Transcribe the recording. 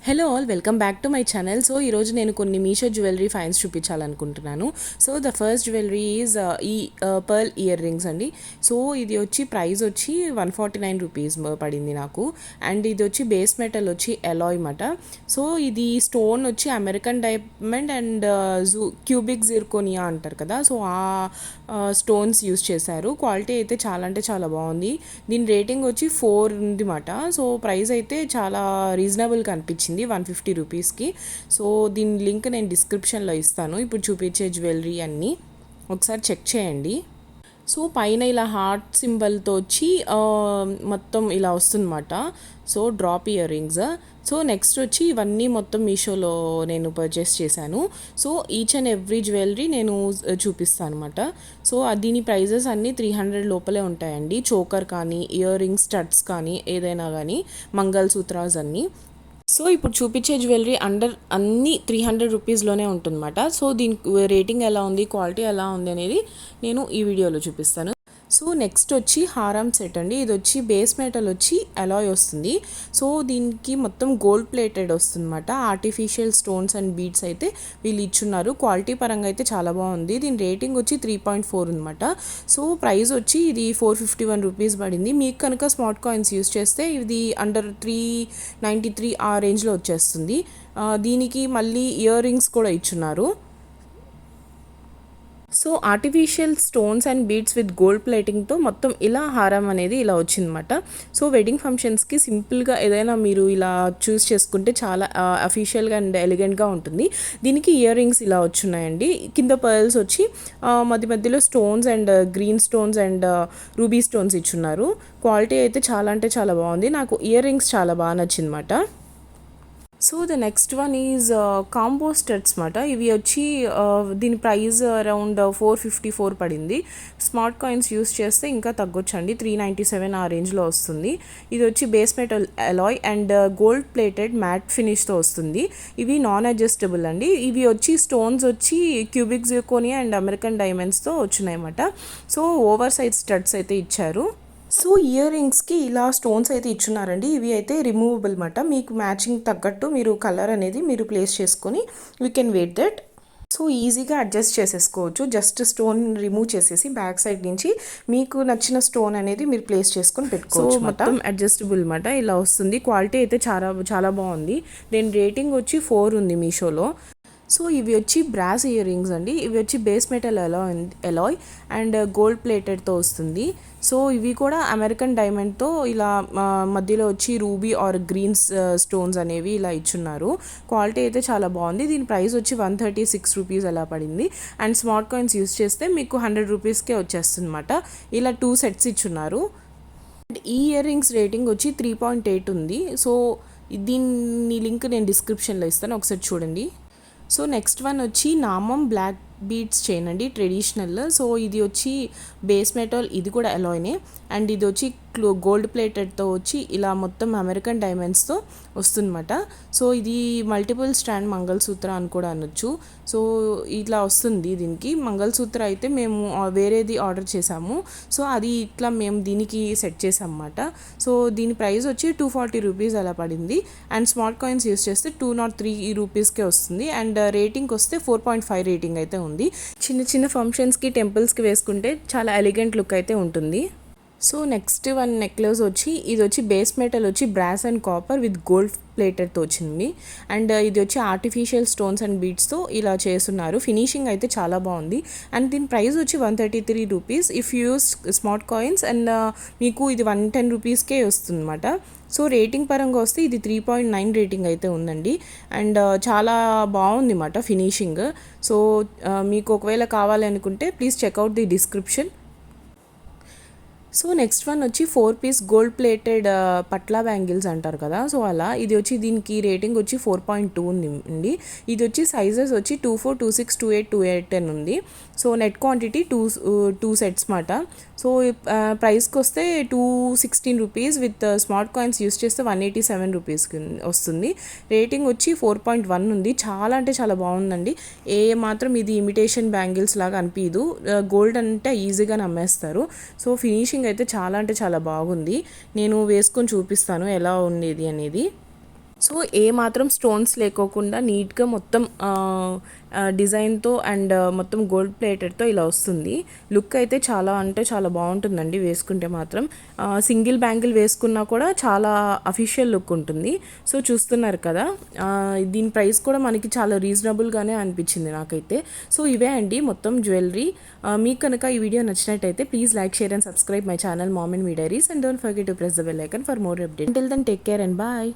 Hello all, welcome back to my channel. So ఈరోజు నేను కొన్ని మీషో జ్యువెలరీ ఫైన్స్ చూపించాలనుకుంటున్నాను. So the first jewellery is ఈ పర్ల్ ఇయర్ రింగ్స్ అండి. సో ఇది వచ్చి ప్రైస్ వచ్చి 149 రూపీస్ పడింది నాకు. అండ్ ఇది వచ్చి బేస్ మెటల్ వచ్చి ఎలాయ్ మాట. సో ఇది స్టోన్ వచ్చి American diamond and cubic zirconia అంటారు కదా, సో ఆ స్టోన్స్ యూస్ చేశారు. క్వాలిటీ అయితే చాలా అంటే చాలా బాగుంది. దీని రేటింగ్ వచ్చి 4 ఉంది మాట. సో ప్రైస్ అయితే చాలా రీజనబుల్గా అనిపించింది 150 రూపీస్కి. సో దీని లింక్ నేను డిస్క్రిప్షన్లో ఇస్తాను. ఇప్పుడు చూపించే జ్యువెలరీ అన్నీ ఒకసారి చెక్ చేయండి. సో పైన ఇలా హార్ట్ సింబల్తో వచ్చి మొత్తం ఇలా వస్తుందన్నమాట. So drop ear rings. So next వచ్చి ఇవన్నీ మొత్తం మీషోలో నేను పర్చేస్ చేశాను. So each and every jewellery నేను చూపిస్తాను అనమాట. సో దీని ప్రైజెస్ అన్నీ 300 లోపలే ఉంటాయండి. చోకర్ కానీ, ఇయర్ రింగ్స్, స్టడ్స్ కానీ, ఏదైనా కానీ, మంగళసూత్రాస్ అన్నీ. సో ఇప్పుడు చూపించే జ్యువెలరీ అన్నీ 300 రూపీస్లోనే ఉంటుందన్నమాట. సో దీని రేటింగ్ ఎలా ఉంది, క్వాలిటీ ఎలా ఉంది అనేది నేను ఈ వీడియోలో చూపిస్తాను. సో నెక్స్ట్ వచ్చి హారం సెట్ అండి. ఇది వచ్చి బేస్ మెటల్ వచ్చి అలాయ్ వస్తుంది. సో దీనికి మొత్తం గోల్డ్ ప్లేటెడ్ వస్తుంది అనమాట. ఆర్టిఫిషియల్ స్టోన్స్ అండ్ బీడ్స్ అయితే వీళ్ళు ఇచ్చున్నారు. క్వాలిటీ పరంగా అయితే చాలా బాగుంది. దీని రేటింగ్ వచ్చి 3.4 అనమాట. సో ప్రైస్ వచ్చి ఇది 451 రూపీస్ పడింది. మీకు కనుక స్మార్ట్ కాయిన్స్ యూస్ చేస్తే ఇది అండర్ 393 ఆ రేంజ్లో వచ్చేస్తుంది. దీనికి మళ్ళీ ఇయర్ రింగ్స్ కూడా ఇచ్చున్నారు. So artificial stones and beads with gold ప్లేటింగ్తో మొత్తం ఇలా హారం అనేది ఇలా వచ్చిందన్నమాట. సో వెడ్డింగ్ ఫంక్షన్స్కి సింపుల్గా ఏదైనా మీరు ఇలా చూస్ చేసుకుంటే చాలా అఫీషియల్గా అండ్ ఎలిగెంట్గా ఉంటుంది. దీనికి ఇయర్ రింగ్స్ ఇలా వచ్చున్నాయండి. కింద పర్ల్స్ వచ్చి మధ్య మధ్యలో stones and green stones and ruby stones ఇచ్చున్నారు. క్వాలిటీ అయితే చాలా అంటే చాలా బాగుంది. నాకు ఇయర్ రింగ్స్ చాలా బాగా నచ్చిందన్నమాట. So the next one is combo studs మాట. ఇవి వచ్చి దీని ప్రైస్ అరౌండ్ 454 పడింది. స్మార్ట్ కాయిన్స్ యూస్ చేస్తే ఇంకా తగ్గొచ్చండి, 397 ఆ రేంజ్లో వస్తుంది. ఇది వచ్చి base metal alloy and gold plated matte ఫినిష్తో వస్తుంది. ఇవి నాన్ అడ్జస్టబుల్ అండి. ఇవి వచ్చి స్టోన్స్ వచ్చి క్యూబిక్ జిర్కోనియా అండ్ అమెరికన్ డైమండ్స్తో వచ్చినాయన్నమాట. సో ఓవర్ సైజ్ స్టడ్స్ అయితే ఇచ్చారు. సో ఇయర్ రింగ్స్కి ఇలా స్టోన్స్ అయితే ఇచ్చున్నారండి. ఇవి అయితే రిమూవబుల్ మాట. మీకు మ్యాచింగ్ తగ్గట్టు మీరు కలర్ అనేది మీరు ప్లేస్ చేసుకొని we can wait that. So ఈజీగా అడ్జస్ట్ చేసేసుకోవచ్చు. జస్ట్ స్టోన్ రిమూవ్ చేసేసి బ్యాక్ సైడ్ నుంచి మీకు నచ్చిన స్టోన్ అనేది మీరు ప్లేస్ చేసుకొని పెట్టుకోవచ్చు. సో మొత్తం అడ్జస్టబుల్ మాట ఇలా వస్తుంది. క్వాలిటీ అయితే చాలా చాలా బాగుంది. దీని రేటింగ్ వచ్చి 4 ఉంది మీషోలో. సో ఇవి వచ్చి బ్రాస్ ఇయర్ రింగ్స్ అండి. ఇవి వచ్చి base metal alloy and gold ప్లేటెడ్తో వస్తుంది. సో ఇవి కూడా అమెరికన్ డైమండ్తో ఇలా మధ్యలో వచ్చి రూబీ ఆర్ గ్రీన్ స్టోన్స్ అనేవి ఇలా ఇచ్చున్నారు. క్వాలిటీ అయితే చాలా బాగుంది. దీని ప్రైస్ వచ్చి 136 రూపీస్ అలా పడింది. అండ్ స్మార్ట్ కాయిన్స్ యూస్ చేస్తే మీకు 100 రూపీస్కే వచ్చేస్తుంది అనమాట. ఇలా 2 సెట్స్ ఇచ్చున్నారు. అండ్ ఈ ఇయర్ రింగ్స్ రేటింగ్ వచ్చి 3.8 ఉంది. సో దీని లింక్ నేను డిస్క్రిప్షన్లో ఇస్తాను, ఒకసారి చూడండి. సో నెక్స్ట్ వన్ వచ్చి నామం బ్లాక్ బీడ్స్ చైన్ అండి, ట్రెడిషనల్. సో ఇది వచ్చి బేస్ మెటల్, ఇది కూడా అలాయ్నే. అండ్ ఇది వచ్చి గోల్డ్ ప్లేటెడ్తో వచ్చి ఇలా మొత్తం అమెరికన్ డైమండ్స్తో వస్తుందన్నమాట. సో ఇది మల్టిపుల్ స్టాండ్ మంగళసూత్ర అని కూడా అనొచ్చు. సో ఇట్లా వస్తుంది. దీనికి మంగళసూత్ర అయితే మేము వేరేది ఆర్డర్ చేసాము. సో అది ఇట్లా మేము దీనికి సెట్ చేసాం అన్నమాట. సో దీని ప్రైస్ వచ్చి 240 రూపీస్ అలా పడింది. అండ్ స్మార్ట్ కాయిన్స్ యూస్ చేస్తే 203 రూపీస్కే వస్తుంది. అండ్ రేటింగ్కి వస్తే 4.5 రేటింగ్ అయితే ఉంది. చిన్న చిన్న ఫంక్షన్స్కి, టెంపుల్స్కి వేసుకుంటే చాలా ఎలిగెంట్ లుక్ అయితే ఉంటుంది. సో నెక్స్ట్ వన్ నెక్లెస్ వచ్చి ఇది వచ్చి బేస్ మెటల్ వచ్చి brass and copper with gold ప్లేటెడ్తో వచ్చింది. అండ్ ఇది వచ్చి ఆర్టిఫిషియల్ స్టోన్స్ అండ్ బీడ్స్తో ఇలా చేస్తున్నారు. ఫినిషింగ్ అయితే చాలా బాగుంది. అండ్ దీని ప్రైస్ వచ్చి 133 rupees if use smart coins. And మీకు ఇది 110 రూపీస్కే వస్తుంది అనమాట. సో రేటింగ్ పరంగా వస్తే ఇది 3.9 రేటింగ్ అయితే ఉందండి. అండ్ చాలా బాగుంది అన్నమాట ఫినిషింగ్. సో మీకు ఒకవేళ కావాలి అనుకుంటే please check out the description. So next one వచ్చి 4 పీస్ గోల్డ్ ప్లేటెడ్ పట్లా బ్యాంగిల్స్ అంటారు కదా, సో అలా. ఇది వచ్చి దీనికి రేటింగ్ వచ్చి 4.2 ఉంది. ఇది వచ్చి సైజెస్ వచ్చి 24, 26, 28, 210 ఉంది. సో నెట్ క్వాంటిటీ 2 సెట్స్ మాట. సో ప్రైస్కి వస్తే 216 rupees with smart coins use చేస్తే 187 రూపీస్కి వస్తుంది. రేటింగ్ వచ్చి 4.1 ఉంది. చాలా అంటే చాలా బాగుందండి. ఏ మాత్రం ఇది ఇమిటేషన్ బ్యాంగిల్స్ లాగా అనిపించదు. గోల్డ్ అంటే ఈజీగా నమ్మేస్తారు. సో ఫినిషింగ్ అయితే చాలా అంటే చాలా బాగుంది. నేను వేసుకొని చూపిస్తాను ఎలా ఉండేది అనేది. సో ఏ మాత్రం స్టోన్స్ లేకోకుండా నీట్గా మొత్తం డిజైన్తో అండ్ మొత్తం గోల్డ్ ప్లేటెడ్తో ఇలా వస్తుంది. లుక్ అయితే చాలా అంటే చాలా బాగుంటుందండి వేసుకుంటే మాత్రం. సింగిల్ బ్యాంగిల్ వేసుకున్నా కూడా చాలా అఫీషియల్ లుక్ ఉంటుంది. సో చూస్తున్నారు కదా, దీని ప్రైస్ కూడా మనకి చాలా రీజనబుల్గానే అనిపించింది నాకైతే. సో ఇవే అండి మొత్తం జ్యువెలరీ. మీకు కనుక ఈ వీడియో నచ్చినట్టయితే please like, share and subscribe my channel mom and me diaries, and don't forget to press the bell icon for more update. Till then take care and bye.